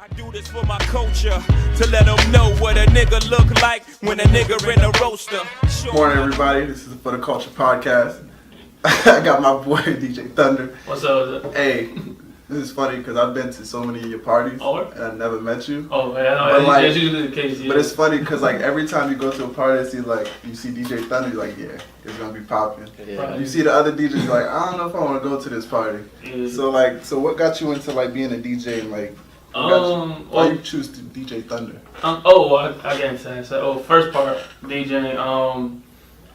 I do this for my culture, to let them know what a nigga look like when a nigga in a roaster. Morning, everybody. This is For the Culture podcast. I got my boy DJ Thunder. What's up? Hey, this is funny because I've been to so many of your parties and I never met you. Oh, yeah, no, that's usually the case. Yeah. But it's funny because like every time you go to a party, you see DJ Thunder, you're like, yeah, it's gonna be popping. Yeah. Right. You see the other DJs, you're like, I don't know if I want to go to this party. Yeah. So what got you into like being a DJ and like? Why you choose to DJ Thunder? I get into that. So, first part, DJing.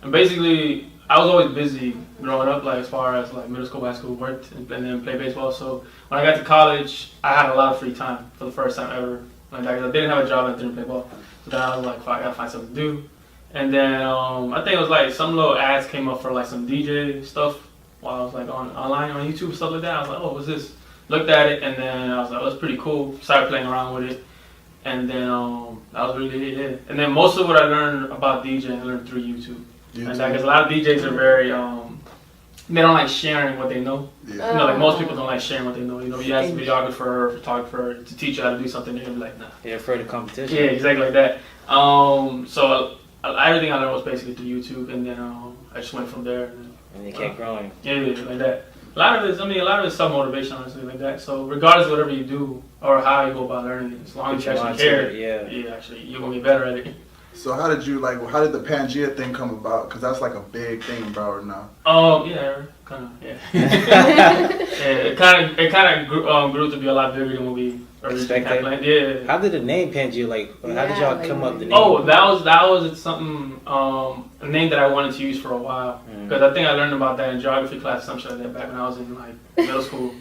And basically, I was always busy growing up, like as far as like middle school, high school, worked, and then played baseball. So when I got to college, I had a lot of free time for the first time ever. Like I didn't have a job and didn't play ball. So then I was like, fuck, I gotta find something to do. And then I think it was like some little ads came up for like some DJ stuff while I was like online on YouTube, stuff like that. I was like, oh, what's this? Looked at it, and then I was like, oh, that's pretty cool. Started playing around with it, and then that was really it. And then most of what I learned about DJing, I learned through YouTube. And because a lot of DJs are very, they don't like sharing what they know. Yeah. You know, like most people don't like sharing what they know. You know, you ask a videographer or photographer to teach you how to do something, they're gonna be like, nah. Yeah, afraid of competition. Yeah, exactly like that. So everything I learned was basically through YouTube, and then I just went from there. And you kept growing. Yeah, like that. A lot of it's self-motivation, honestly, like that. So regardless of whatever you do or how you go about learning it, as long as you actually care, actually, you're going to be better at it. So how did the Pangea thing come about? Because that's like a big thing in Broward now. It kind of grew to be a lot bigger than what we originally had planned. Yeah. How did the name Pangea, how did y'all come up with the name? Oh, that was something, a name that I wanted to use for a while. Because I think I learned about that in geography class, something like that, back when I was in like middle school.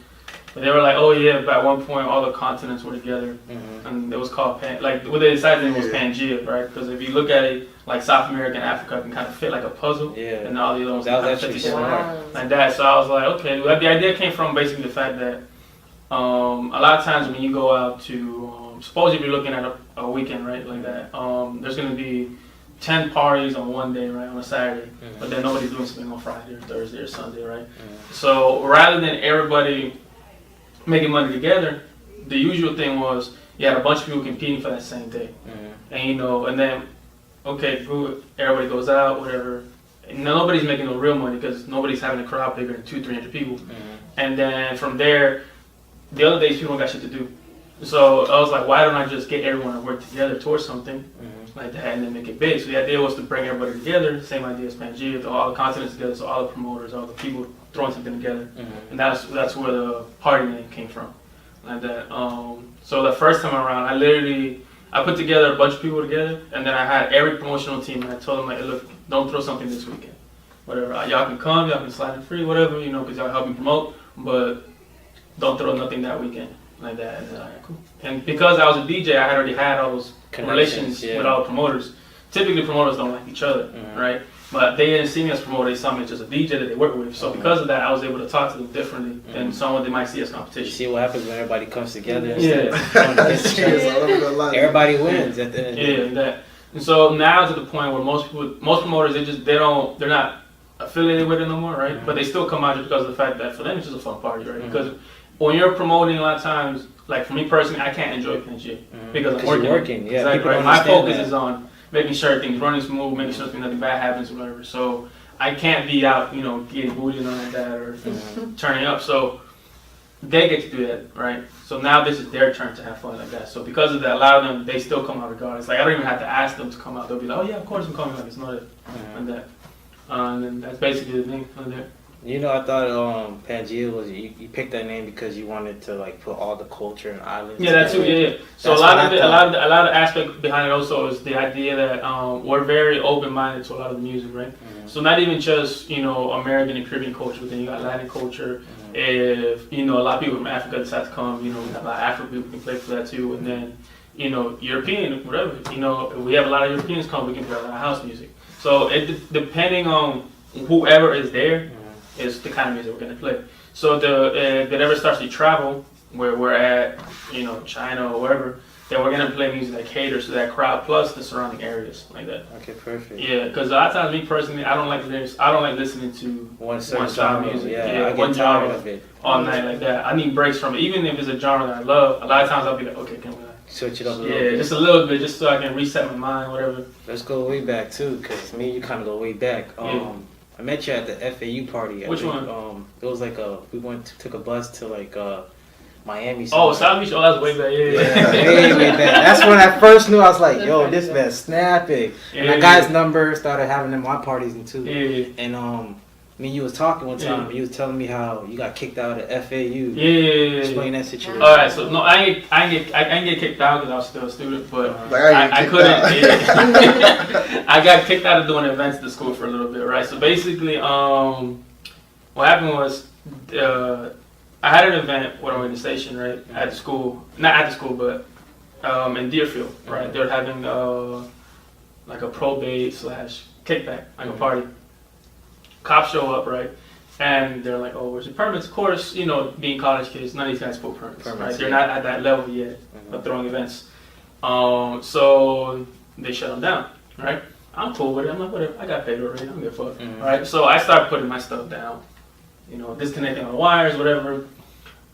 But they were like, oh yeah, but at one point all the continents were together, and it was called what they decided it was Pangea, right? Because if you look at it, like South America and Africa can kind of fit like a puzzle, and all the other ones that kind was of actually fit smart. like that. So I was like, okay. The idea came from basically the fact that a lot of times when you go out to, suppose if you're looking at a weekend, right, like that, there's going to be 10 parties on one day, right, on a Saturday, but then nobody's doing something on Friday or Thursday or Sunday, right? So rather than everybody making money together, the usual thing was you had a bunch of people competing for that same day, and then okay, good, everybody goes out, whatever, and nobody's making no real money because nobody's having a crowd bigger than 200-300 people, and then from there, the other days people don't got shit to do. So I was like, why don't I just get everyone to work together towards something like that and then make it big? So the idea was to bring everybody together, same idea as Pangea, all the continents together, so all the promoters, all the people throwing something together. And that's where the party name came from, like that. So the first time around, I put together a bunch of people together, and then I had every promotional team, and I told them, like, hey, look, don't throw something this weekend. Whatever, y'all can come, y'all can slide in free, whatever, because y'all help me promote, but don't throw nothing that weekend. Like that, and like, cool. And because I was a DJ, I had already had all those relations with all the promoters. Typically, promoters don't like each other, right? But they didn't see me as a promoter; they saw me as just a DJ that they work with. So because of that, I was able to talk to them differently than someone they might see as competition. You see what happens when everybody comes together. Everybody wins at the end. Yeah, that. And so now to the point where most promoters they're not affiliated with it no more, right? But they still come out just because of the fact that for them it's just a fun party, right? Because when you're promoting, a lot of times, like for me personally, I can't enjoy Pangea because I'm working. Yeah, exactly, right? My focus is on making sure things running smooth, making sure nothing bad happens or whatever. So I can't be out, getting booted or like that or turning up. So they get to do that, right? So now this is their turn to have fun like that. So because of that, a lot of them, they still come out regardless. Like I don't even have to ask them to come out. They'll be like, oh yeah, of course I'm coming. Like it's not it, like that. And then that's basically the thing on there. I thought Pangea was you picked that name because you wanted to like put all the culture and islands. Yeah, that's too. Yeah. So a lot of the aspect behind it also is the idea that we're very open-minded to a lot of the music, right? So not even just American and Caribbean culture, but then you got Latin culture. If a lot of people from Africa decide to come, we have a lot of African people can play for that too, and then European, whatever. If we have a lot of Europeans come, we can play a lot of house music. So depending on whoever is there. Is the kind of music we're going to play. So if it ever starts to travel, where we're at, you know, China or wherever, then we're gonna play music that caters to that crowd plus the surrounding areas like that. Okay, perfect. Yeah, because a lot of times, me personally, I don't like listening to One certain style genre, music. yeah, I one get tired genre of it. all night like that. I need breaks from it, even if it's a genre that I love. A lot of times I'll be like, okay, can we? Switch it up a little bit. Just a little bit, just so I can reset my mind, whatever. Let's go way back too, because me and you kind of go way back. Yeah. I met you at the FAU party. Which one? It was like took a bus to like Miami. Oh, South Beach. Oh, that's way back. Yeah, way back. That's when I first knew. I was like, yo, this man's snapping. And I got his number, started having him at my parties and too. Yeah. And me and you was talking one time. And you was telling me how you got kicked out of FAU. Yeah. Explain that situation. All right, so no, I ain't get kicked out because I was still a student, but I couldn't. Yeah. I got kicked out of doing events at the school for a little bit, right? So basically, what happened was, I had an event with an organization, right, at the school, not at the school, but in Deerfield, right? They were having like a probate / kickback, like a party. Cops show up, right? And they're like, oh, where's your permits? Of course, you know, being college kids, none of these guys pull permits, right? They're not at that level yet of throwing events. So they shut them down, right? I'm cool with it. I'm like, whatever. I got paid already. I don't give a fuck, right? So I started putting my stuff down, you know, disconnecting all the wires, whatever.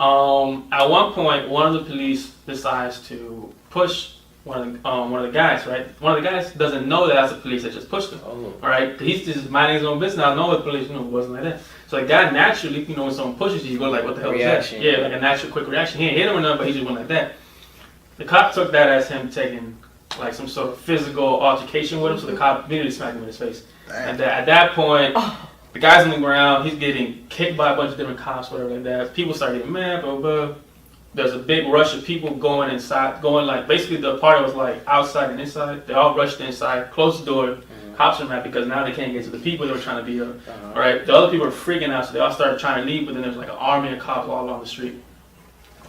At one point, one of the police decides to push one of the guys, right? One of the guys doesn't know that that's the police that just pushed him. All right? He's just minding his own business. I know what the police, you know, it wasn't like that. So the guy naturally, you know, when someone pushes you, you go like, what the hell reaction, is that? Yeah, like a natural quick reaction. He ain't hit him or nothing, but he just went like that. The cop took that as him taking like some sort of physical altercation with him, so the cop immediately smacked him in his face. And at that point, the guy's on the ground, he's getting kicked by a bunch of different cops, whatever like that. People start getting mad, blah, blah. There's a big rush of people going inside, going like, basically the party was like outside and inside. They all rushed inside, closed the door. Cops are mad because now they can't get to the people they were trying to beat up. Right? The other people were freaking out, so they all started trying to leave, but then there was like an army of cops all along the street.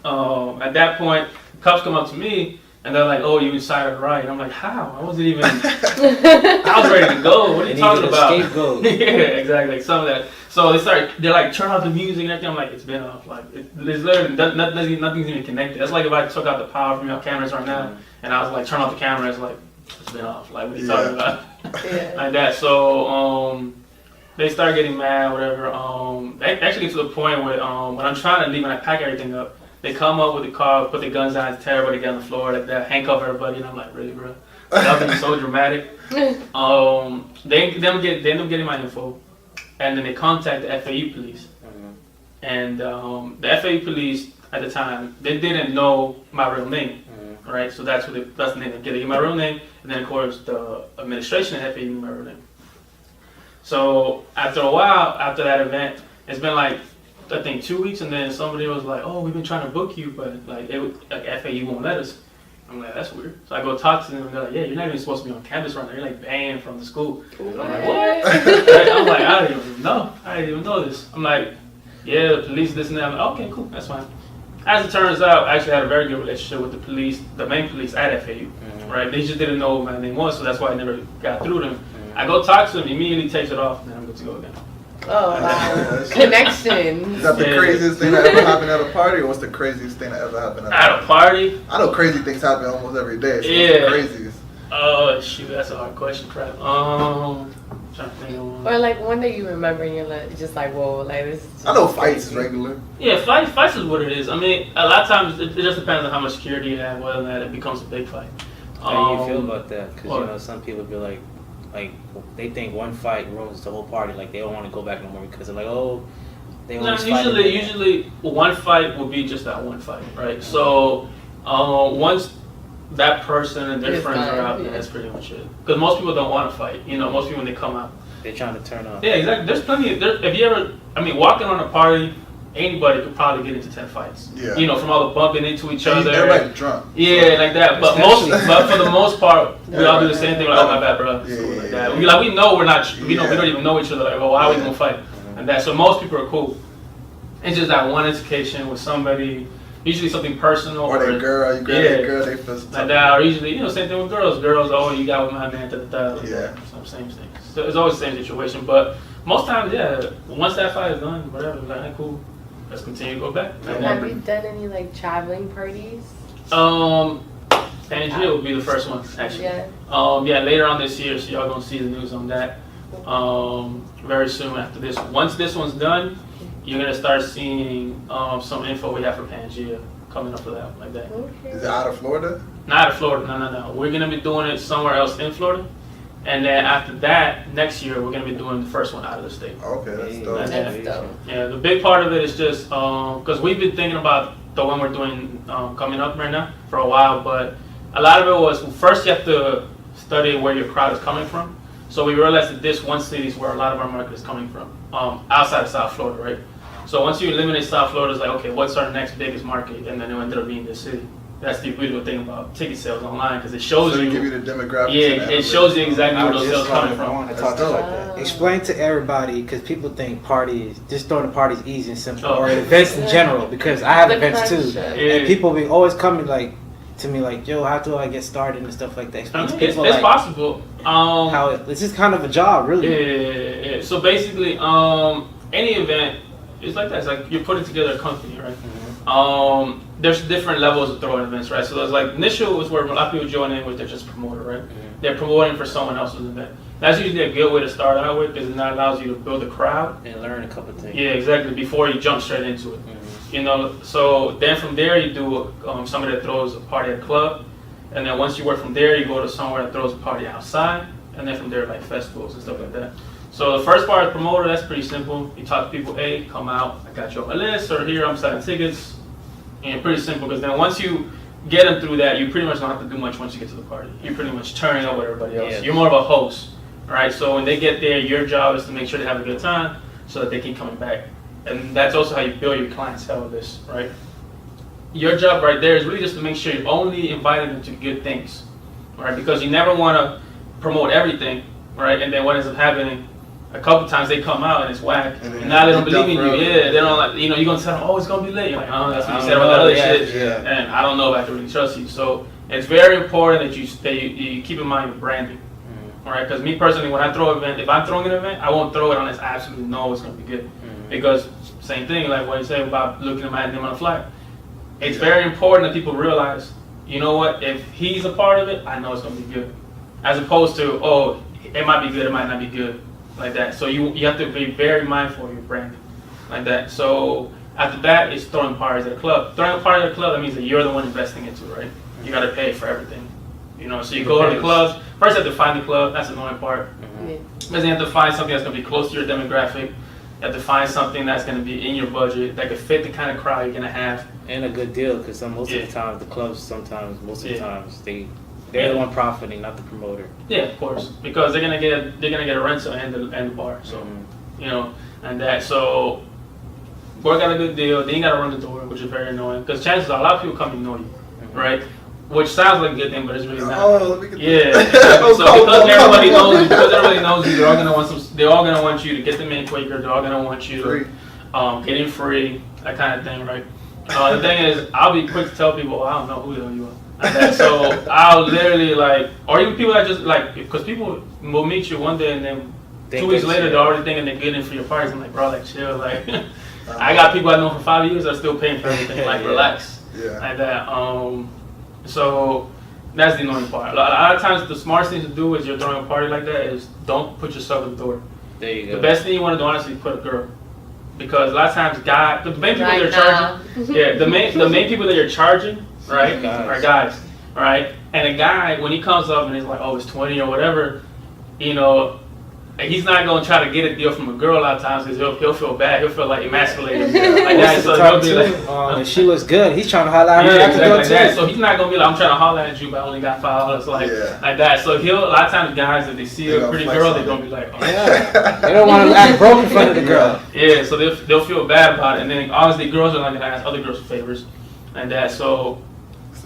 At that point, cops come up to me, and they're like, oh, you incited a riot. And I'm like, how? I wasn't even, I was ready to go. What are you talking about? Scapegoat. Yeah, exactly, like some of that. So they're like, turn off the music and everything. I'm like, it's been off. Like, there's literally, nothing's even connected. That's like if I took out the power from your cameras right now, and I was like, turn off the camera, it's like, it's been off. Like, what are you talking about? Like that. So, they start getting mad, whatever. They actually get to the point where, when I'm trying to leave and I pack everything up, they come up with the car, put the guns down, tear everybody down the floor, like that, handcuff everybody, and I'm like, really, bro? That was so dramatic. They end up getting my info, and then they contact the FAU police. And the FAU police at the time, they didn't know my real name, right? So that's the name they get my real name, and then of course the administration at FAU knew my real name. So after a while, after that event, it's been like, I think 2 weeks, and then somebody was like, oh, we've been trying to book you, but like FAU won't let us. I'm like, that's weird. So I go talk to them, and they're like, yeah, you're not even supposed to be on campus right now. You're like banned from the school. I'm like, what? I'm like, I didn't even know this. I'm like, yeah, the police, this and that. I'm like, okay, cool, that's fine. As it turns out, I actually had a very good relationship with the police, the main police at FAU, right? They just didn't know what my name was, so that's why I never got through them. I go talk to them, immediately takes it off, and then I'm good to go again. Oh, wow. Connection. Is that the craziest thing that ever happened at a party, or what's the craziest thing that ever happened at a party? I know crazy things happen almost every day. So yeah. What's the craziest? Oh, shoot, that's a hard question, crap. I'm trying to think of one. Or like one that you remember and you're like, just like, whoa, like this is just I know fights is regular. Yeah, fights is what it is. I mean, a lot of times it just depends on how much security you have, whether or not it becomes a big fight. How do you feel about that? Because, you know, some people be like, they think one fight ruins the whole party. Like, they don't want to go back no more because they're like, oh, they always fight. Usually one fight will be just that one fight, right? So, once that person and their friends are out, that's pretty much it. Because most people don't want to fight. You know, most people when they come out, they're trying to turn up. Yeah, exactly. There's plenty. If you ever, walking on a party, anybody could probably get into 10 fights. Yeah. You know, from all the bumping into each other. Everybody's drunk. Yeah, like that. But for the most part, we all do the same thing. Like, oh my bad, bro. Like that. We know we're not. We don't even know each other. Like, oh, how are we gonna fight? And that. So most people are cool. It's just that one altercation with somebody. Usually something personal. Or their girl, you grab their girl, they feel some like that. Or usually, same thing with girls. Girls, oh, you got with my man, like yeah. Some same thing. So it's always the same situation. But most times, yeah, once that fight is done, whatever, like, cool. let's continue to go back. Have you done any like traveling parties? Pangea will be the first one actually. Yeah. Later on this year, so y'all gonna see the news on that. Very soon after this. Once this one's done, you're gonna start seeing some info we have for Pangea coming up for that like that. Okay. Is it out of Florida? Not out of Florida, no. We're gonna be doing it somewhere else in Florida, and then after that, next year we're gonna be doing the first one out of the state. Okay, that's dope. That's dope. Yeah, the big part of it is just because we've been thinking about the one we're doing coming up right now for a while, but a lot of it was first you have to study where your crowd is coming from. So we realized that this one city is where a lot of our market is coming from, outside of South Florida, right? So once you eliminate South Florida, it's like, okay, what's our next biggest market? And then it ended up being this city. That's the beautiful thing about ticket sales online, because it shows So you. they give you the demographics. Yeah, it shows you exactly where those sales coming I from. want to talk That's about dope. that. Explain to everybody, because people think parties, just throwing a party is easy and simple, Oh. or events in general, because I have The events too. concept. Yeah. And people be always coming like to me like, yo, how do I get started and stuff like that. Explain to It's people it's like possible. how it's just kind of a job, really. Yeah. So basically, any event is like that. It's like you're putting together a company, right? There's different levels of throwing events, right? So there's like initial was where a lot of people join in with they're just promoter, right? They're promoting for someone else's event. That's usually a good way to start out with because that allows you to build a crowd. And learn a couple things. Yeah, exactly. Before you jump straight into it, you know. So then from there you do somebody that throws a party at a club, and then once you work from there, you go to somewhere that throws a party outside, and then from there like festivals and stuff like that. So the first part of promoter, that's pretty simple. You talk to people, hey, come out, I got you on my list, or here I'm selling tickets. And pretty simple, because then once you get them through that, you pretty much don't have to do much once you get to the party. You're pretty much turning up with everybody else. Yeah. You're more of a host, right? So when they get there, your job is to make sure they have a good time so that they keep coming back. And that's also how you build your clientele list, right? Your job right there is really just to make sure you're only inviting them to good things, right? Because you never want to promote everything, right? And then what ends up happening, a couple times they come out and it's whack, and now they don't believe in you. Yeah, they don't like, you know, you're gonna tell them, oh, it's gonna be late. You're like, oh, that's what you said about that other shit, and I don't know if I can really trust you. So it's very important that you keep in mind your branding, all right? Because me personally, when I throw an event, if I'm throwing an event, I won't throw it unless I absolutely know it's gonna be good. Because same thing, like what you say about looking at my name on a flyer. It's very important that people realize, you know what, if he's a part of it, I know it's gonna be good, as opposed to, oh, it might be good, it might not be good. Like that. So you have to be very mindful of your branding. Like that. So after that, it's throwing parties at a club. Throwing a party at a club, that means that you're the one investing into it, right? You got to pay for everything. You know, so you go to the clubs. First you have to find the club. That's the annoying part. Because you have to find something that's going to be close to your demographic. You have to find something that's going to be in your budget, that could fit the kind of crowd you're going to have. And a good deal, because most of the time, the clubs sometimes, most of the times, they're the one profiting, not the promoter. Yeah, of course, because they're gonna get a rental and the bar. So you know, and that so work out a good deal. Then you gotta run the door, which is very annoying because chances are a lot of people come and know you, right? Which sounds like a good thing, but it's really not. Oh, let me get So because everybody knows you, they're all gonna want you to get them in quicker. They're all gonna want you to get in free, that kind of thing, right? The thing is, I'll be quick to tell people, I don't know who the hell you are. And so I'll literally or even people that just because people will meet you one day and then 2 weeks later they're already thinking they're getting for your parties. I'm like, bro, chill. I got people I know for 5 years that are still paying for everything. Relax. Yeah. Like that. So that's the annoying part. A lot of times the smartest thing to do is you're throwing a party like that is don't put yourself in the door. There you go. The best thing you want to do, honestly, is put a girl. Because a lot of times the main people that you're charging, the main people that you're charging, right, are guys, right? And a guy, when he comes up and he's like, oh, it's 20 or whatever, you know, he's not going to try to get a deal from a girl a lot of times because he'll feel bad. He'll feel like emasculated. Like that. So he'll be like, if she looks good, he's trying to holler at her. Exactly like that. So he's not going to be like, I'm trying to holler at you, but I only got $5. Like that. So a lot of times guys, if they see a pretty girl, they're going to be like, oh. Yeah. They don't want to act broke in front of the girl. Yeah, so they'll feel bad about it. And then obviously girls are not going to ask other girls for favors. And that. So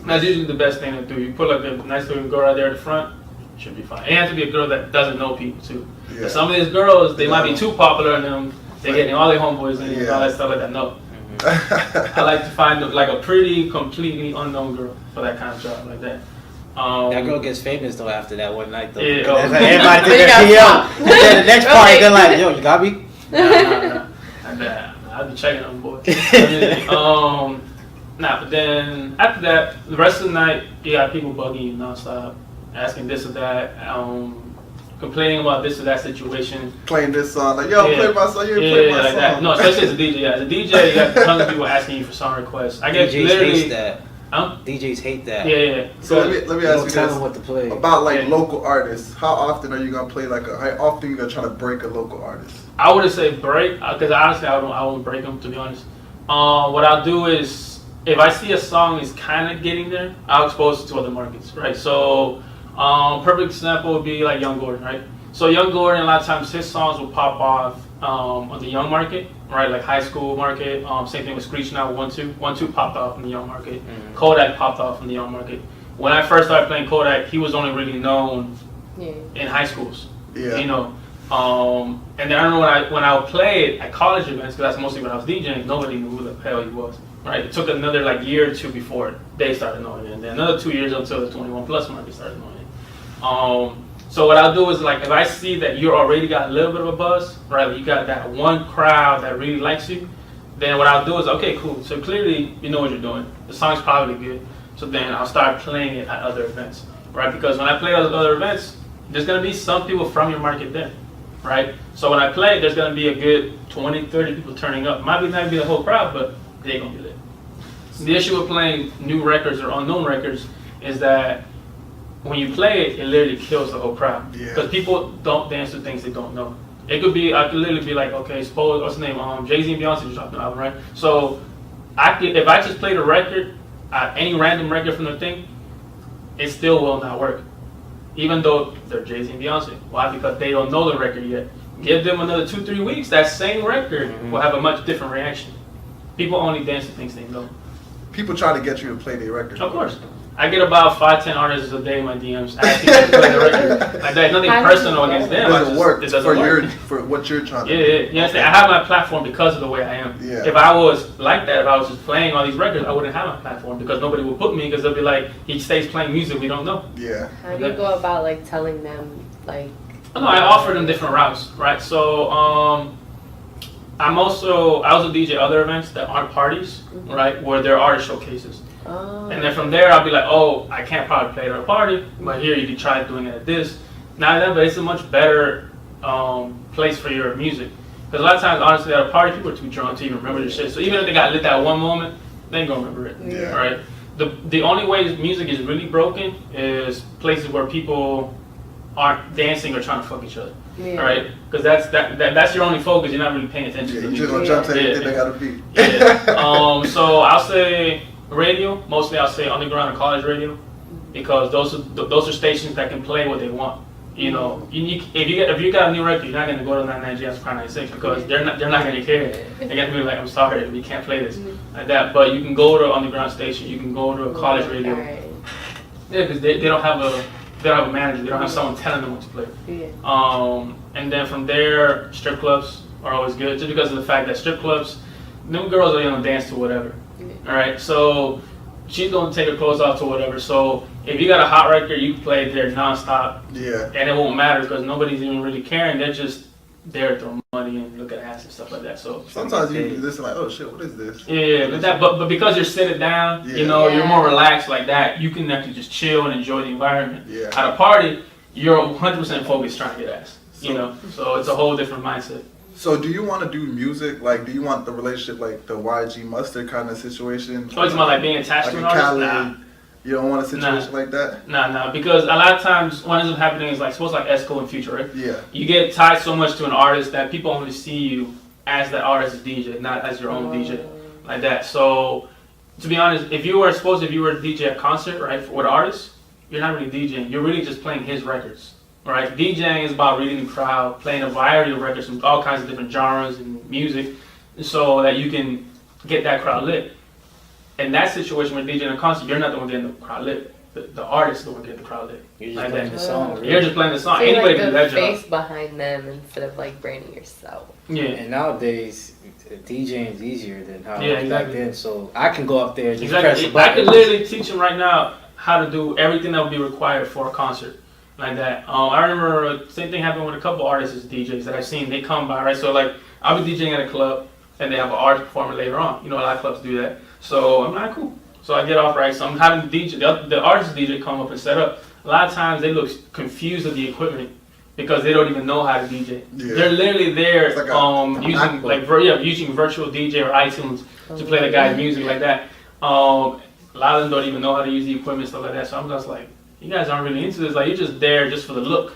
that's usually the best thing to do. You put like a nice looking girl right there at the front, should be fine. It has to be a girl that doesn't know people too. Yeah. Some of these girls, they might be too popular and they're getting all their homeboys and all that stuff like that. No. I like to find like a pretty, completely unknown girl for that kind of job like that. That girl gets famous though after that one night though. Yeah, everybody thinks that PL. Then the next party, they're like, yo, you got me? Nah. I'll be checking on boy. But then after that, the rest of the night, you got people bugging you nonstop, asking this or that, complaining about this or that situation. Playing this song, like, yo, play my song, you ain't play my like song. that. No, especially as a DJ. As a DJ, you got tons of people asking you for song requests. I get DJs literally. hate that. DJs hate that. Yeah. So let me ask you tell them this what to play. about like local artists. How often are you gonna play how often you gonna try to break a local artist? I wouldn't say break, because honestly, I won't break them, to be honest. What I'll do is, if I see a song is kind of getting there, I'll expose it to other markets, right? So, perfect example would be like Young Gordon, right? So Young Gordon, a lot of times his songs will pop off on the young market, right? Like high school market. Same thing with Screech Now, 1-2. 1-2 popped off in the young market. Mm-hmm. Kodak popped off in the young market. When I first started playing Kodak, he was only really known in high schools. Yeah. You know. And then I remember when I would play it at college events, because that's mostly when I was DJing, nobody knew who the hell he was. Right? It took another like year or two before they started knowing it, and then another 2 years until the 21 plus market started knowing it. So what I'll do is, like, if I see that you already got a little bit of a buzz, right? Like you got that one crowd that really likes you, then what I'll do is, okay, cool. So clearly you know what you're doing. The song's probably good. So then I'll start playing it at other events, right? Because when I play those other events, there's gonna be some people from your market there, right? So when I play, there's gonna be a good 20, 30 people turning up. Might not be the whole crowd, but they're gonna be lit. The issue with playing new records or unknown records is that when you play it, it literally kills the whole crowd. Because people don't dance to things they don't know. I could literally be like, okay, suppose, what's the name? Jay-Z and Beyonce just dropped an album, right? So if I just played a record, any random record from the thing, it still will not work. Even though they're Jay-Z and Beyonce. Why? Because they don't know the record yet. Give them another 2-3 weeks, that same record will have a much different reaction. People only dance to things they know. People try to get you to play their record. Of course. I get about 5-10 artists a day in my DMs asking me to play the record. Like, there's nothing personal against them. It doesn't work. It doesn't work. For what you're trying to do. Yeah. You understand? I have my platform because of the way I am. Yeah. If I was like that, if I was just playing all these records, I wouldn't have my platform because nobody would book me because they'll be like, he stays playing music we don't know. Yeah. How do you go about like telling them like? No, I offer them different routes, right? So I was a DJ at other events that aren't parties, right, where there are showcases. Oh. And then from there, I'll be like, oh, I can't probably play it at a party, but here you can try doing it at this. Not that, but it's a much better place for your music. Because a lot of times, honestly, at a party, people are too drunk to even remember this shit. So even if they got lit that one moment, they ain't gonna remember it, right? The only way music is really broken is places where people aren't dancing or trying to fuck each other, right? Because that's your only focus. You're not really paying attention to you're music. just gonna jump to anything they gotta beat. So I'll say radio. Mostly I'll say underground and college radio, because those are stations that can play what they want. You know, if you got a new record, you're not gonna go to 99 Jazz Prime 96 because they're not gonna care. They're gonna be like, I'm sorry, we can't play this like that. But you can go to an underground station. You can go to a college radio. Yeah, because they don't have a manager. They don't have someone telling them what to play. And then from there, strip clubs are always good, just because of the fact that strip clubs, new girls are gonna dance to whatever. All right, so she's gonna take her clothes off to whatever. So if you got a hot record, you can play it there nonstop. And it won't matter because nobody's even really caring. They're just there to throw money and look at ass and stuff like that. So sometimes you listen like, oh shit, what is this? But because you're sitting down, you know, you're more relaxed like that. You can actually just chill and enjoy the environment. At a party, you're 100% focused trying to get ass. You know, so it's a whole different mindset. So do you want to do music? Like, do you want the relationship like the YG Mustard kind of situation? Oh, it's about like being attached like to an artist? Nah. You don't want a situation like that? Nah, because a lot of times what ends up happening is like, suppose like Esco and Future, right? Yeah. You get tied so much to an artist that people only see you as that artist's DJ, not as your own DJ, like that. So, to be honest, if you were a DJ at a concert, right, with an artist, you're not really DJing. You're really just playing his records. Right, DJing is about reading the crowd, playing a variety of records from all kinds of different genres and music, so that you can get that crowd lit. In that situation with DJing a concert, you're not the one getting the crowd lit. The artist is the one getting the crowd lit. You're just playing the song. Really. You're just playing the song. So anybody like can do that the job. face behind them instead of like branding yourself. Yeah. And nowadays, DJing is easier than how it was exactly. back then. So I can go up there and just press the button. I can literally teach them right now how to do everything that would be required for a concert. Like that. I remember same thing happened with a couple artists as DJs that I've seen. They come by, right? So like I'll be DJing at a club and they have an artist performer later on. You know, a lot of clubs do that. So I'm like, cool. So I get off, right? So I'm having the DJ, the artist DJ come up and set up. A lot of times they look confused with the equipment because they don't even know how to DJ. Yeah. They're literally there like using using virtual DJ or iTunes to play the guy's music like that. A lot of them don't even know how to use the equipment, stuff like that. So I'm just like, you guys aren't really into this. Like, you're just there just for the look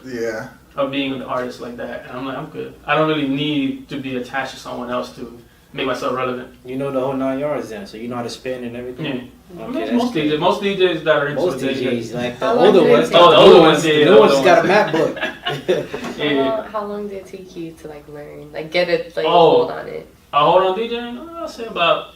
of being an artist like that. And I'm like, I'm good. I don't really need to be attached to someone else to make myself relevant. You know the whole 9 yards then, so you know how to spin and everything. Yeah. Okay, most DJs that are into most the DJs, like the How long older did it ones, take? Oh, the older ones, yeah, the the new ones older got a ones. map book. How long did it take you to like learn, like get it, like Oh. hold on it? I hold on DJing. I'll say about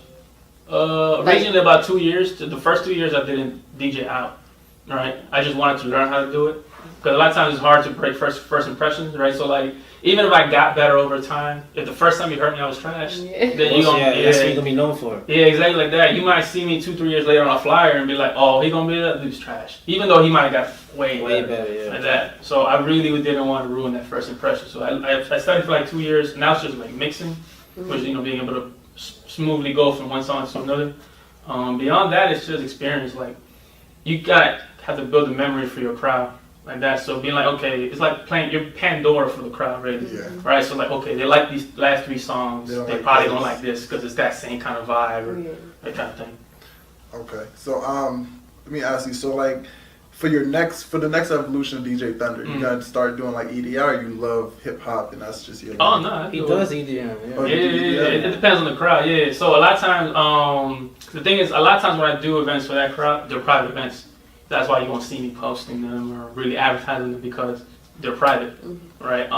originally about 2 years. The first 2 years I didn't DJ out, right? I just wanted to learn how to do it because a lot of times it's hard to break first impressions, right? So like even if I got better over time, if the first time you heard me I was trash, Yeah. then you gonna that's what you're gonna be known for. Yeah, exactly like that. You might see me 2-3 years later on a flyer and be like, oh, he gonna be that dude's trash, even though he might have got way better, yeah. like that. So I really didn't want to ruin that first impression. So I studied for like 2 years. Now it's just like mixing, which being able to smoothly go from one song to another. Beyond that, it's just experience. Like you gotta have to build a memory for your crowd. Like that, so being like, okay, it's like playing your Pandora for the crowd, really. Yeah. Right? So like, okay, they like these last 3 songs. They probably don't like this because it's that same kind of vibe or that kind of thing. Okay, so let me ask you. So like, for the next evolution of DJ Thunder, you gotta start doing like EDR. Or you love hip hop, and that's just your. Oh no, He does EDM. Oh, Yeah, you do EDM? it depends on the crowd. Yeah, so a lot of times, the thing is, a lot of times when I do events for that crowd, they're private events. That's why you won't see me posting them or really advertising them because they're private, right?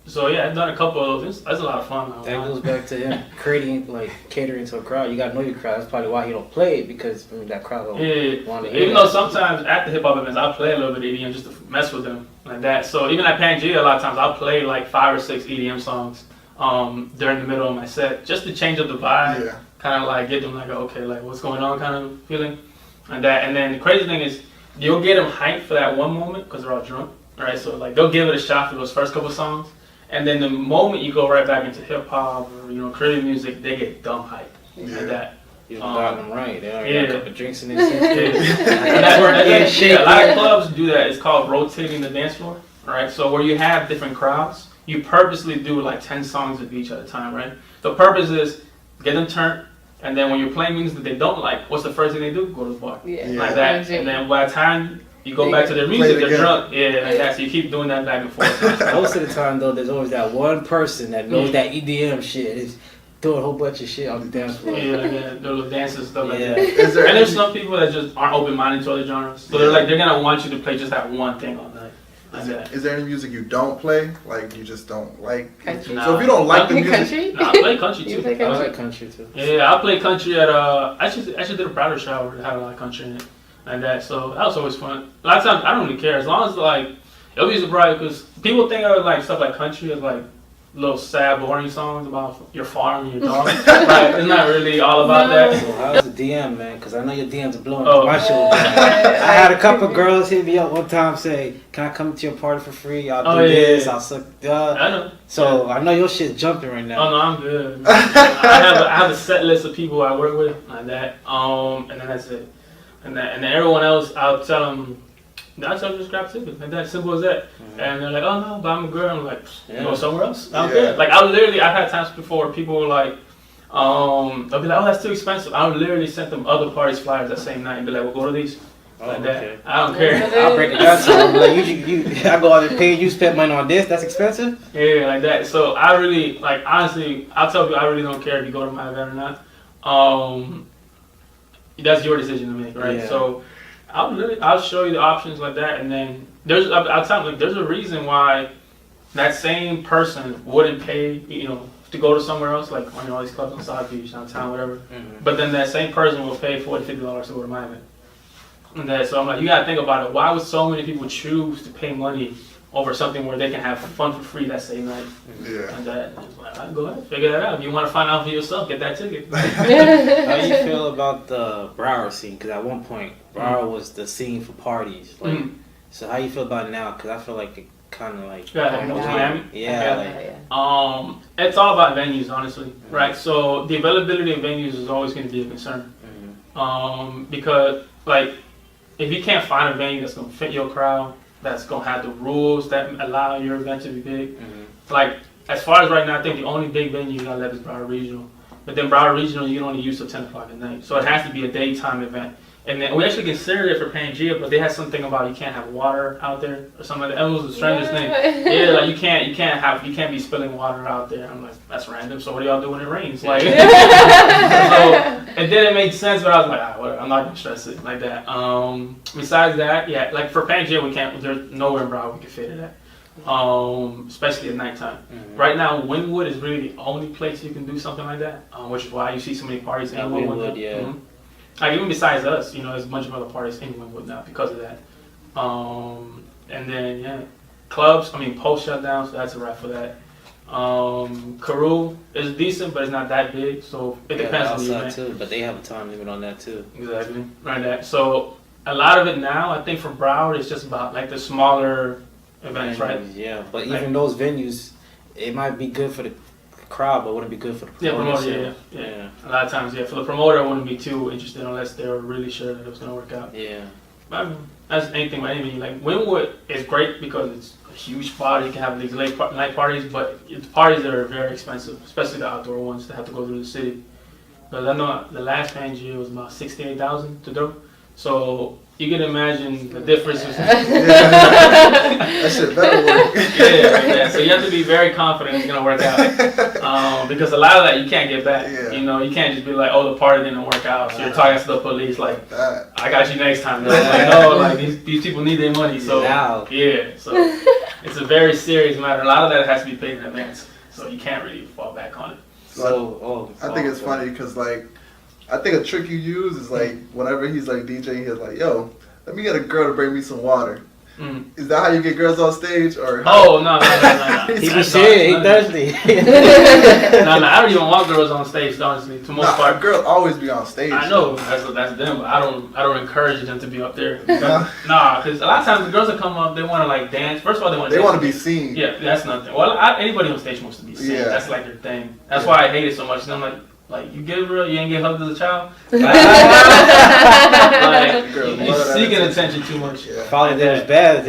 So yeah, I've done a couple of those. That's a lot of fun. That goes back to him creating, like catering to a crowd. You gotta know your crowd. That's probably why he don't play it because that crowd don't want to hear Even that. though sometimes at the hip hop events I play a little bit of EDM just to mess with them like that. So even at Pangea, a lot of times I'll play like 5 or 6 EDM songs during the middle of my set just to change up the vibe. Yeah. Kind of like get them like, okay, like what's going on kind of feeling. And then the crazy thing is, you'll get them hyped for that one moment because they're all drunk, right? So like they'll give it a shot for those first couple songs, and then the moment you go right back into hip hop or Caribbean music, they get dumb hyped like that. You got them right. They already Yeah. got a couple drinks in their system. And that's where a lot of clubs do that. It's called rotating the dance floor, right? So where you have different crowds, you purposely do like 10 songs of each at a time, right? The purpose is get them turned. And then when you're playing music that they don't like, what's the first thing they do? Go to the bar. Yeah. Like that. And then by the time you go back to their music, they're drunk. Yeah, like that. So you keep doing that back and forth. Most of the time, though, there's always that one person that knows that EDM shit is doing a whole bunch of shit on the dance floor. Yeah, like that. The little dances, stuff like Yeah. that. And there's some people that just aren't open-minded to other genres. So they're gonna want you to play just that one thing all night. Like that. Is there any music you don't play? Like you just don't like? Country. So if you don't like the music, Country? Nah, I play country You too. play I country? like country too. Yeah, I play country at I actually did a bridal shower that had a lot of country in it, like that. So that was always fun. A lot of times I don't really care as long as like it'll be surprised because people think of like stuff like country as like little sad, boring songs about your farm and your dog. Like, it's not really all about that. So how's the DM, man? Because I know your DMs are blowing Oh. up my show. I had a couple girls hit me up one time say, "Can I come to your party for free? I'll do this. I'll suck." I know. So I know your shit's jumping right now. Oh no, I'm good. I have a set list of people I work with like that. And then that's it. And then everyone else, I'll tell them. I'll tell them just grab tickets. Like that, simple as that. And they're like, "Oh no, but I'm a girl." I'm like, "Go somewhere else." I don't care. Like I've had times before people were like, they'll be like, "Oh, that's too expensive." I would literally send them other parties flyers that same night and be like, "Well, go to these." Like that. I don't care. I'll break it down to them. Like, I go out and pay you spend money on this. That's expensive. Yeah, like that. So I really, like, honestly, I'll tell you, I really don't care if you go to my event or not. That's your decision to make, right? Yeah. So I'll show you the options like that, and then I'll tell you, like, there's a reason why that same person wouldn't pay, to go to somewhere else, like all these clubs on South Beach, downtown, whatever. But then that same person will pay $40, $50 to go to my event. And so I'm like, you gotta think about it. Why would so many people choose to pay money over something where they can have fun for free that same night? Yeah. And that, like, go ahead, figure that out. If you want to find out for yourself, get that ticket. How do you feel about the Broward scene? Because at one point, Broward was the scene for parties. Like, so how you feel about it now? Because I feel like kind of like. Yeah, like Miami. Yeah. It's all about venues, honestly, right? So the availability of venues is always going to be a concern, because like if you can't find a venue that's going to fit your crowd, that's going to have the rules that allow your event to be big, like as far as right now, I think the only big venue you got left is Broward Regional, but then Broward Regional you can only use till 10 o'clock at night, so it has to be a daytime event. And then we actually considered it for Pangea, but they had something about you can't have water out there or something like that. It was the strangest thing. Yeah, like you can't be spilling water out there. I'm like, that's random. So what do y'all do when it rains? Like, so it didn't make sense, but I was like, whatever. I'm not gonna stress it like that. Besides that, yeah, like for Pangea, we can't. There's nowhere in Broward we can fit it at, especially at nighttime. Right now, Wynwood is really the only place you can do something like that, which is why you see so many parties in Wynwood. Yeah. Like even besides us, there's a bunch of other parties in Wynwood now because of that. And then clubs. Post shutdown, so that's a wrap for that. Carew is decent, but it's not that big, so it depends on the event. Too, but they have a time limit on that too. Exactly, right. That so a lot of it now, I think for Broward, it's just about like the smaller events, right? Yeah, but even those venues, it might be good for the crowd, but wouldn't be good for the promoter. Yeah. A lot of times, for the promoter, I wouldn't be too interested unless they were really sure that it was going to work out. Yeah. But that's anything with anything. Like Wynwood is great because it's a huge party. You can have these late night parties, but it's parties that are very expensive, especially the outdoor ones that have to go through the city. Because I know the last Pangea was about $68,000 to do. So you can imagine the difference. That shit better work. Yeah. So you have to be very confident it's gonna work out, because a lot of that you can't get back. Yeah. You can't just be like, oh, the party didn't work out. So you're talking to the police like, I got you next time. Like, no, like these people need their money. So so it's a very serious matter. A lot of that has to be paid in advance. So you can't really fall back on it. I think it's funny because I think a trick you use is like whenever he's like DJing, he's like, yo, let me get a girl to bring me some water. Is that how you get girls on stage? Or no. He was serious. He thirsty. No, I don't even want girls on stage, honestly. To most part, girls always be on stage. I know that's them, but I don't encourage them to be up there. Because a lot of times the girls that come up, they want to like dance. First of all, they want to be seen. Yeah, that's nothing. Well, anybody on stage wants to be seen. Yeah. That's like their thing. That's why I hate it so much. And I'm like you get real, you ain't get hugged as a child. You're seeking attention too much. Probably that was bad.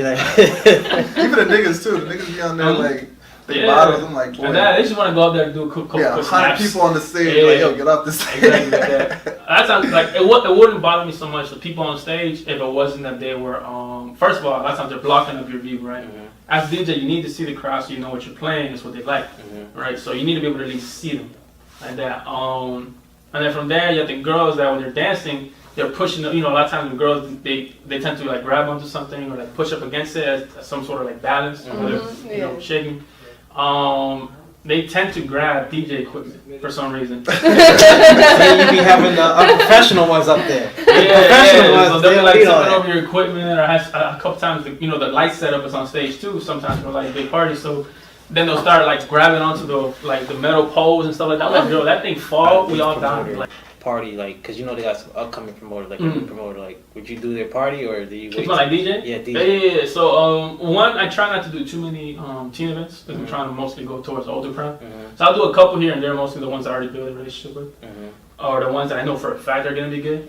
Even the niggas too. The niggas be on there like they bottles. I'm like, boy. And they just want to go up there and do a quick 100 people on the stage. Like, yo, get off the stage. Exactly like that. That's like it wouldn't bother me so much the people on stage if it wasn't that they were first of all, a lot of times they're blocking up your view, right? As a DJ, you need to see the crowd so you know what you're playing. It's what they like, right? So you need to be able to at least see them. Like that, and then from there you have the girls that when they're dancing, they're pushing. A lot of times the girls they tend to like grab onto something or like push up against it as some sort of like balance, shaking. They tend to grab DJ equipment for some reason. So you be having the unprofessional ones up there. So they'll be like tipping over your equipment, or a couple times the light setup is on stage too. Sometimes for like big parties, so. Then they'll start like grabbing onto the metal poles and stuff like that. I'm like, yo, that thing fall, we all die. Like, party, like, cause they got some upcoming promoter, like a new promoter. Like, would you do their party or do you wait? Like DJ? Yeah, DJ. Yeah. So one, I try not to do too many teen events because I'm trying to mostly go towards the older crowd. So I'll do a couple here and there, mostly the ones I already built a relationship with, or the ones that I know for a fact are gonna be good.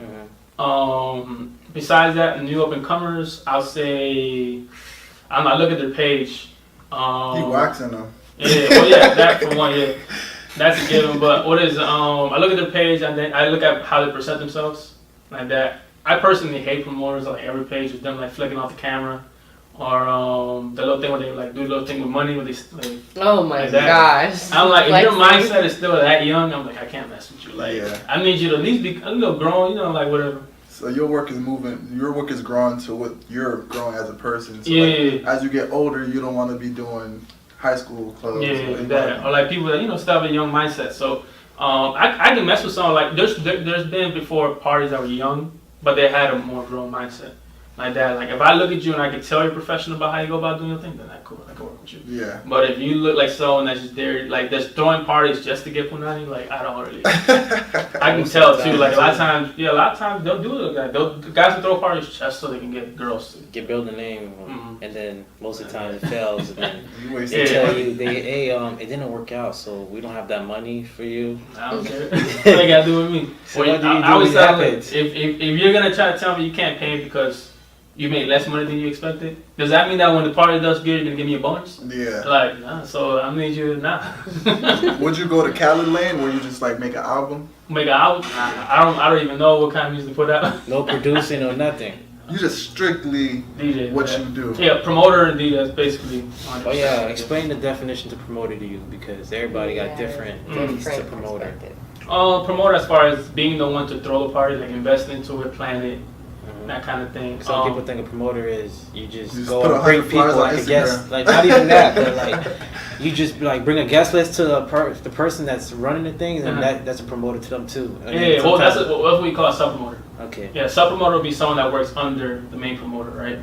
Besides that, new up and comers, I'll say I look at their page. He waxing them. That for one, that's a given. But what is I look at their page and then I look at how they present themselves, like that. I personally hate promoters like every page with them like flicking off the camera, or the little thing where they like do a little thing with money where they like. Oh my gosh! I'm like, if your mindset is still that young, I'm like, I can't mess with you. Like, I need you to at least be a little grown, like whatever. So your work is moving. Your work is growing to what you're growing as a person. So like, as you get older, you don't want to be doing high school clubs. Or like people that still have a young mindset. So I can mess with someone like there's been before parties that were young, but they had a more grown mindset. like that. Like if I look at you and I can tell you're professional about how you go about doing your thing, then I can work with you. Yeah. But if you look like someone that's just there, like that's throwing parties just to get punani, like I don't really. I can tell too. Like a lot of times they'll do it like that. The guys will throw parties just so they can get girls to build a name, and then most of the time it fails, and then they tell you it didn't work out, so we don't have that money for you. I don't care. What they gotta do with me? So what do you do I always when that tell them, happens? if you're gonna try to tell me you can't pay because you made less money than you expected, does that mean that when the party does good, you're gonna give me a bonus? Yeah. Like, nah, so I need you now. Would you go to Cali Lane where you just like make an album? Make an album? I don't even know what kind of music to put out. No producing or nothing. You just strictly DJ. what you do. Yeah, promoter and DJ. That's basically. Oh yeah, explain the definition to promoter to you because everybody got different things to promoter. Promoter as far as being the one to throw the party, like invest into it, plan it. That kind of thing. Some people think a promoter is you just put go and bring people like a guest, like not even that, but like you just like bring a guest list to the person that's running the things, and that's a promoter to them too. Yeah, well that's what we call a sub promoter. Okay. Yeah, sub promoter will be someone that works under the main promoter, right?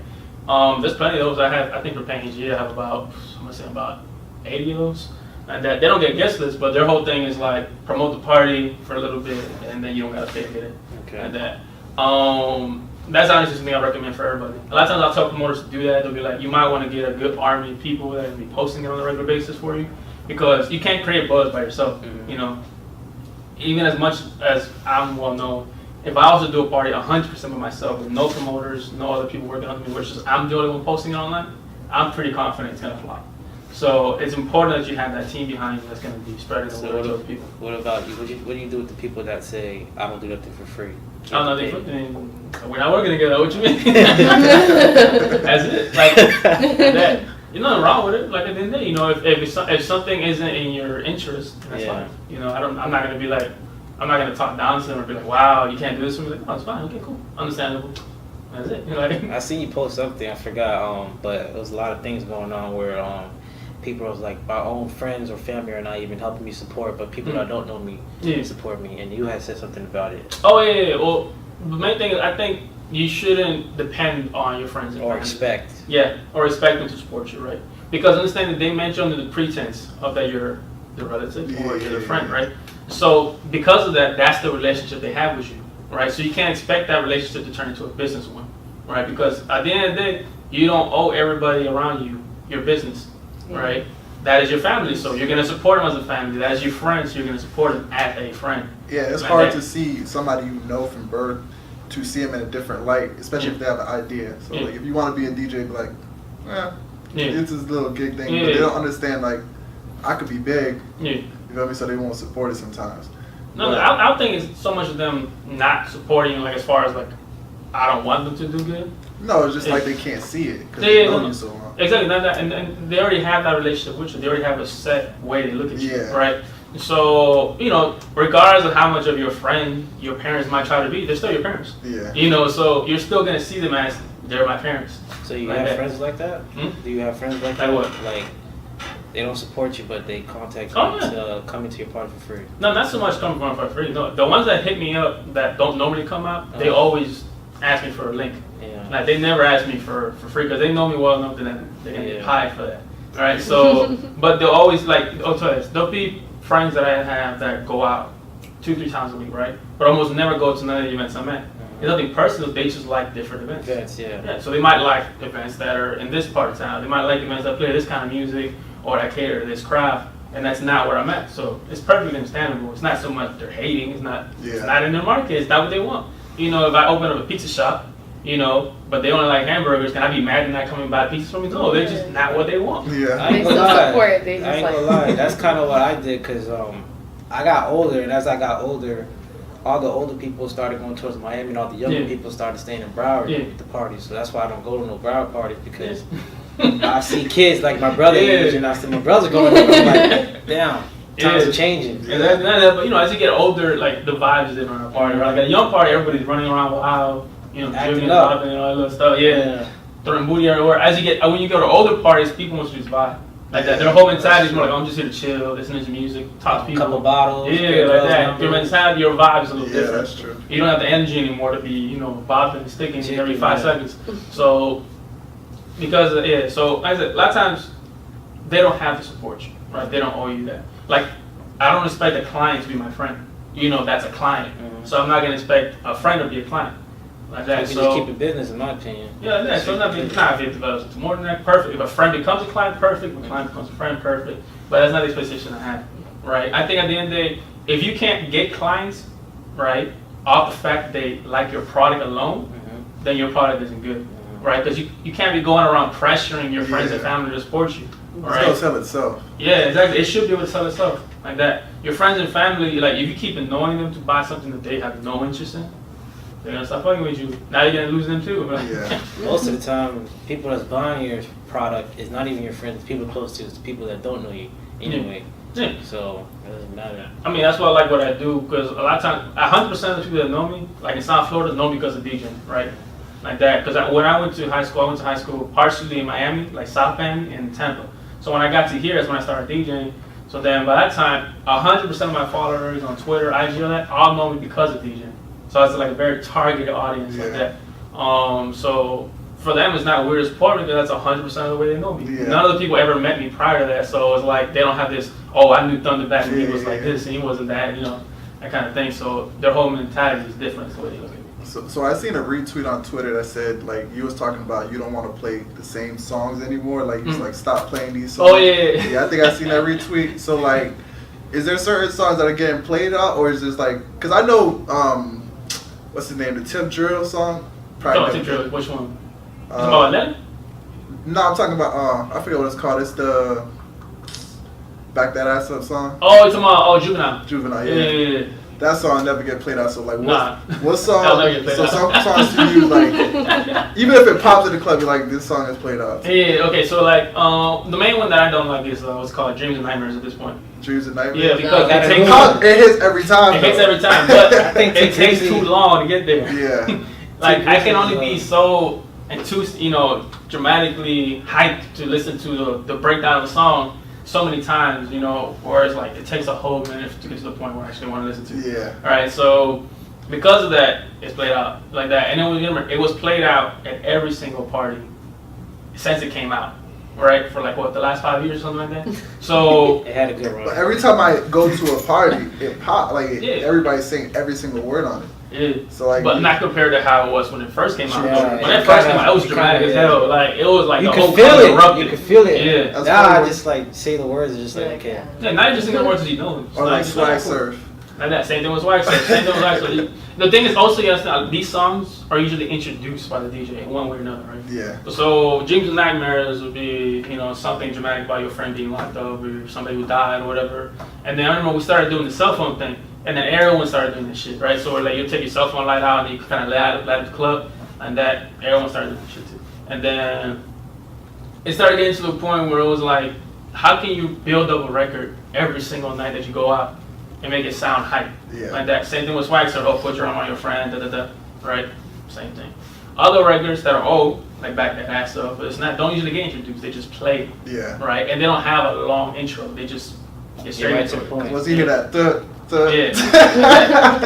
There's plenty of those. I think for Pangea I have about 80 of those. And that they don't get guest lists, but their whole thing is like promote the party for a little bit, and then you don't gotta pay to get it. Okay. And that. That's honestly something I recommend for everybody. A lot of times I'll tell promoters to do that. They'll be like, you might want to get a good army of people that will be posting it on a regular basis for you, because you can't create buzz by yourself. You know, even as much as I'm well known, if I also do a party 100% by myself with no promoters, no other people working under me, which is I'm the only one posting it online, I'm pretty confident it's gonna fly. So it's important that you have that team behind you that's going to be spreading the word to other people. What about you? What do you do with the people that say, I don't do nothing for free? Oh, no, we're not working together. What you mean? That's it. Like, that. There's nothing wrong with it. Like, at the end of the day, you know, if something isn't in your interest, that's fine. You know, I'm not going to be like, I'm not going to talk down to them or be like, wow, you can't do this for me. Like, oh, it's fine. Okay, cool. Understandable. That's it. You're like, I seen you post something, I forgot, but there was a lot of things going on where people was like, my own friends or family are not even helping me support, but people that don't know me support me, and you had said something about it. Oh yeah. Well, the main thing is I think you shouldn't depend on your friends and or family. expect. Yeah, or expect them to support you, right? Because understand that they met you under the pretense of that you're the relative or you're the friend, right? So because of that, that's the relationship they have with you, right? So you can't expect that relationship to turn into a business one, right? Because at the end of the day, you don't owe everybody around you your business. Right? That is your family, so you're going to support them as a family. That is your friends, so you're going to support them as a friend. Yeah, it's hard to see somebody you know from birth to see them in a different light, especially if they have an idea. So like, if you want to be a DJ, be like, it's this little gig thing, but they don't understand like I could be big. You feel me? So they won't support it sometimes. No, I don't think it's so much of them not supporting you, like as far as like I don't want them to do good. No, it's just like they can't see it because they know you so long. Exactly, and they already have that relationship with you. They already have a set way to look at you, right? So, you know, regardless of how much of your friend your parents might try to be, they're still your parents. Yeah. You know, so you're still going to see them as they're my parents. So you have friends like that? Do you have friends like that? Like what? Like, they don't support you, but they contact you to come into your party for free? No, not so much coming for free. No, the ones that hit me up that don't normally come out, they always ask me for a link. Yeah. Like they never ask me for free because they know me well enough that they're gonna get paid for that. All right. So, but they'll always like there'll be friends that I have that go out 2-3 times a week, right? But almost never go to none of the events I'm at. It's nothing personal. They just like different events. Yeah. So they might like events that are in this part of town. They might like events that play this kind of music or that cater to this craft, and that's not where I'm at. So it's perfectly understandable. It's not so much they're hating. It's not in their market. It's not what they want. You know, if I open up a pizza shop, you know, but they only like hamburgers, can I be mad and not coming buy pizzas from me? No, they're just not what they want. Yeah. I ain't gonna lie. I ain't gonna lie. That's kind of what I did because I got older, and as I got older, all the older people started going towards Miami, and all the younger people started staying in Broward at the parties. So that's why I don't go to no Broward parties because I see kids like my brother and I see my brother going there, and I'm like, damn. Times are changing. And but you know, as you get older, like the vibes is different on a party. Right? Like at a young party, everybody's running around wild, you know, acting up and all that little stuff. Yeah. Throwing booty everywhere. As you get, when you go to older parties, people want to just vibe. Like that. Their whole mentality is more like, I'm just here to chill, listen to music, talk to people. Couple bottles. Yeah, like that. Your mentality, your vibe is a little different. Yeah, that's true. You don't have the energy anymore to be, bobbing and sticking every 5 seconds. So, because, so like I said, a lot of times, they don't have to support you, right? They don't owe you that. Like, I don't expect a client to be my friend. That's a client. So I'm not going to expect a friend to be a client. Like that. You can just keep it business, in my opinion. Yeah, so it's not if it develops into more than that, perfect. If a friend becomes a client, perfect. If a client becomes a friend, perfect. But that's not the expectation I have, right? I think at the end of the day, if you can't get clients, right, off the fact that they like your product alone, then your product isn't good, right? Because you can't be going around pressuring your friends and family to support you, right? It's gonna sell itself. Yeah, exactly. It should be able to sell itself like that. Your friends and family, like if you keep annoying them to buy something that they have no interest in, they're gonna stop fucking with you. Now you're gonna lose them too. Right? Yeah. Most of the time, people that's buying your product is not even your friends. People close to, it's people that don't know you anyway. Yeah. So it doesn't matter. I mean, that's why I like what I do, because a lot of times, 100% of the people that know me, like in South Florida, know me because of DJing, right? Like that. Because when I went to high school, partially in Miami, like South Bend and Tampa. So when I got to here, that's when I started DJing. So then by that time, 100% of my followers on Twitter, IG, all that, all know me because of DJing. So it's like a very targeted audience like that. So for them, it's not weird to support me because that's 100% of the way they know me. Yeah. None of the people ever met me prior to that, so it's like they don't have this, oh, I knew Thunder back when he was like this and he wasn't that, that kind of thing. So their whole mentality is different the way they look at me. So I seen a retweet on Twitter that said, like, you was talking about you don't want to play the same songs anymore. Like, you like, stop playing these songs. Oh, yeah. Yeah, I think I seen that retweet. So, like, is there certain songs that are getting played out, or is this like, because I know, what's the name, the Tim Drill song? Tim Drill, which one? You talking about Lennon? No, I'm talking about, I forget what it's called. It's the Back That Ass Up song. Oh, you're talking about Juvenile. Juvenile, Yeah. That song never get played out. So like, Nah. what song? That'll never get played So out. some songs to you, like, even if it pops in the club, you're like, this song is played out. Yeah. Okay. So like, the main one that I don't like is what's called Dreams and Nightmares at this point. Dreams and Nightmares. Yeah, because it takes. It hits every time. It hits every time, but I think it takes too long to get there. Yeah. Like I can only be so dramatically hyped to listen to the breakdown of a song so many times, whereas like it takes a whole minute to get to the point where I actually want to listen to it. Yeah. All right, so because of that, it's played out like that, and it was played out at every single party since it came out, right? For like the last 5 years or something like that. So It had a good run. But every time I go to a party, it pop everybody's saying every single word on it. yeah. So like, But not compared to how it was when it first came out. Yeah, When it first came out, it was dramatic as hell. Like it was like You the can whole feel country it. erupted. You can feel it. Yeah. That's Now funny. I just like say the words and just like, okay. Yeah, not even singing the words as you know. or like It's swag cool. surf. Like that. Same thing with Swag Surf. Same thing with Swag Surf. The thing is also, yes, these songs are usually introduced by the DJ in one way or another, right? Yeah. So Dreams and Nightmares would be, something dramatic about your friend being locked up or somebody who died or whatever. And then I remember we started doing the cell phone thing, and then everyone started doing this shit, right? So like you take your cell phone light out and you kind of light up the club, and that everyone started doing this shit too. And then it started getting to the point where it was like, how can you build up a record every single night that you go out and make it sound hype? Yeah. Like that. Same thing with Swag Surf. Oh, put your arm on your friend. Right? Same thing. Other records that are old, like Back That Ass Up, but it's not. Don't usually get introduced. They just play. Yeah. Right? And they don't have a long intro. They just get straight Right into to the it. point. Once you hear that, Yeah.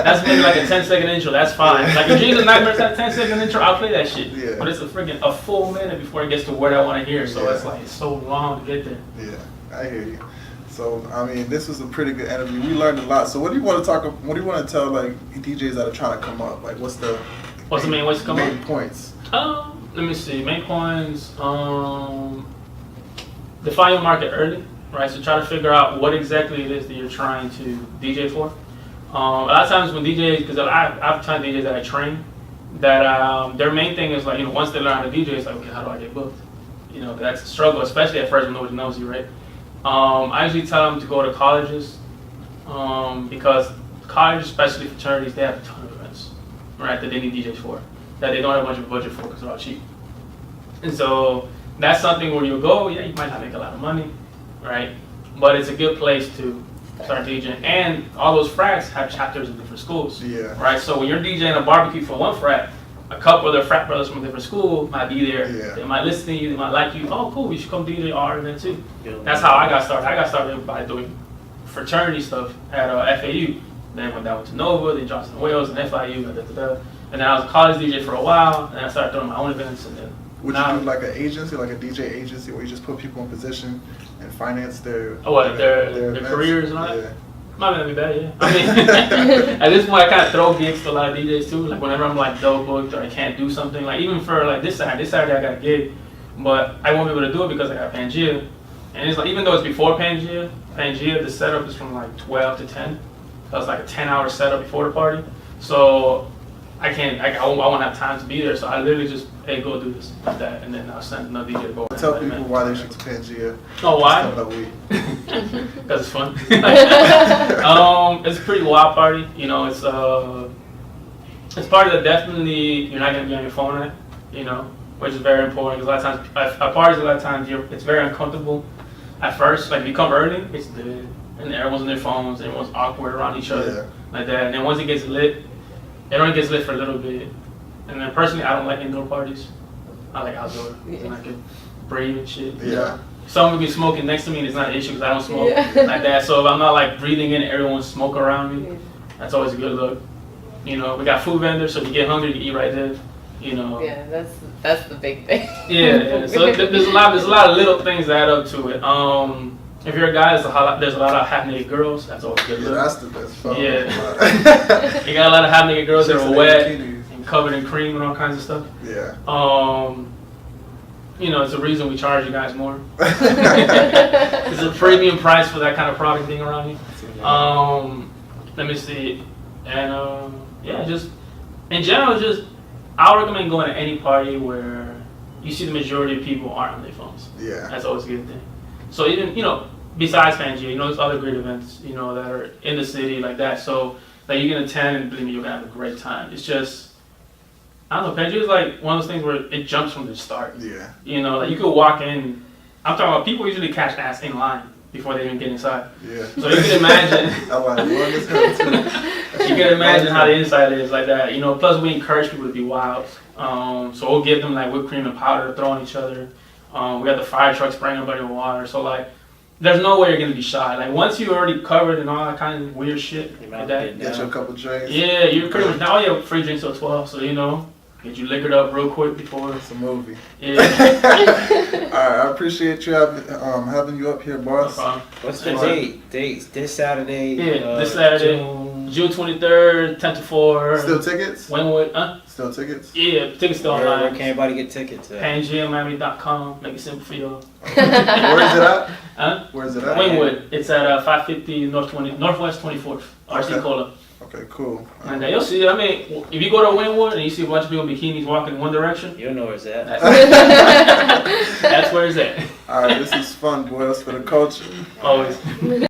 That's maybe like a 10-second intro. That's fine. Like if Dreams and Nightmares had a 10-second intro, I'll play that shit. Yeah. But it's a full minute before it gets to what I want to hear. So Yeah. it's like it's so long to get there. Yeah, I hear you. So I mean, this was a pretty good interview. We learned a lot. So what do you want to tell like DJs that are trying to come up? Like, what's the main ways to come main up? points? Let me see. Main points. Define your market early, right? So try to figure out what exactly it is that you're trying to DJ for. A lot of times when DJs, because I've a ton of DJs that I train, that their main thing is like, once they learn how to DJ, it's like, okay, how do I get booked? That's a struggle, especially at first when nobody knows you, right? I usually tell them to go to colleges, because colleges, especially fraternities, they have a ton of events, right, that they need DJs for, that they don't have much of a budget for because they're all cheap. And so that's something where you go, yeah, you might not make a lot of money, right, but it's a good place to start DJing. And all those frats have chapters in different schools, Yeah. right? So when you're DJing a barbecue for one frat, a couple of their frat brothers from a different school might be there. Yeah. They might listen to you. They might like you. Oh, cool. You should come DJ our event too. That's how I got started. I got started by doing fraternity stuff at FAU. Then went down to Nova, then Johnson & Wales, and FIU, and then I was a college DJ for a while, and I started doing my own events. And then would you do like an agency, like a DJ agency, where you just put people in position and finance their their careers and all that? Yeah. Might not be bad, yeah. I mean, at this point, I kind of throw gigs to a lot of DJs too. Like whenever I'm like double booked or I can't do something, like even for like this Saturday I got a gig, but I won't be able to do it because I got Pangea. And it's like, even though it's before Pangea, the setup is from like 12 to 10. So it's like a 10-hour setup before the party. So I won't have time to be there. So I literally just, hey, go do this, like that, and then I'll send another DJ to go. Tell people why they should Pangea. Oh, why? Because it's fun. It's a pretty wild party. You know, it's party that definitely you're not gonna be on your phone at. You know, which is very important because a lot of times at parties, it's very uncomfortable at first. Like if you come early, it's dead, and everyone's on their phones, everyone's awkward around each other, like that. And then once it gets lit, it only gets lit for a little bit. And then personally, I don't like indoor parties. I like outdoor, and I can breathe and shit. Yeah. You know? Someone will be smoking next to me, and it's not an issue because I don't smoke like that. So if I'm not like breathing in everyone's smoke around me, that's always a good look. You know, we got food vendors, so if you get hungry, you eat right there. You know. Yeah, that's the big thing. Yeah. So there's a lot of little things that add up to it. If you're a guy, there's a lot of half-naked girls. That's always a good look. Yeah, that's the best fun. Yeah. You got a lot of half-naked girls that are wet and covered in cream and all kinds of stuff. Yeah. You know, it's the reason we charge you guys more. It's a premium price for that kind of product being around you. Let me see. And yeah, just in general, I would recommend going to any party where you see the majority of people aren't on their phones. Yeah. That's always a good thing. So even, you know, besides Pangea, you know, there's other great events, you know, that are in the city like that. So that you can attend and believe me, you're gonna have a great time. It's just, I don't know, Pangea is like one of those things where it jumps from the start. Yeah. You know, like you could walk in, I'm talking about people usually catch ass in line before they even get inside. Yeah. So you can imagine. You can imagine how the inside is like that. You know, plus we encourage people to be wild. So we'll give them like whipped cream and powder to throw on each other. We got the fire truck spraying everybody with water. So like, there's no way you're gonna be shy. Like once you're already covered and all that kind of weird shit like that. Get you a couple drinks. Yeah, you're pretty much now you have free drinks till 12. So you know, get you liquored up real quick before it's a movie. Yeah. All right, I appreciate you having you up here, boss. No problem. What's the date? Dates this Saturday. Yeah, this Saturday, June 23rd, 10 to 4. Still tickets? Wynwood, Still tickets? Yeah, tickets still Where online. can everybody get tickets at? PangeaMiami.com. Make it simple for y'all. Where is it at? Huh? Where is it at? Wynwood. It's at 550 Northwest 24th. RC Cola. Okay, cool. And you'll see. I mean, if you go to Wynwood and you see a bunch of people in bikinis walking in one direction, You'll know where it's at. That's where it's at. All right, this is fun, boys, for the culture. Always.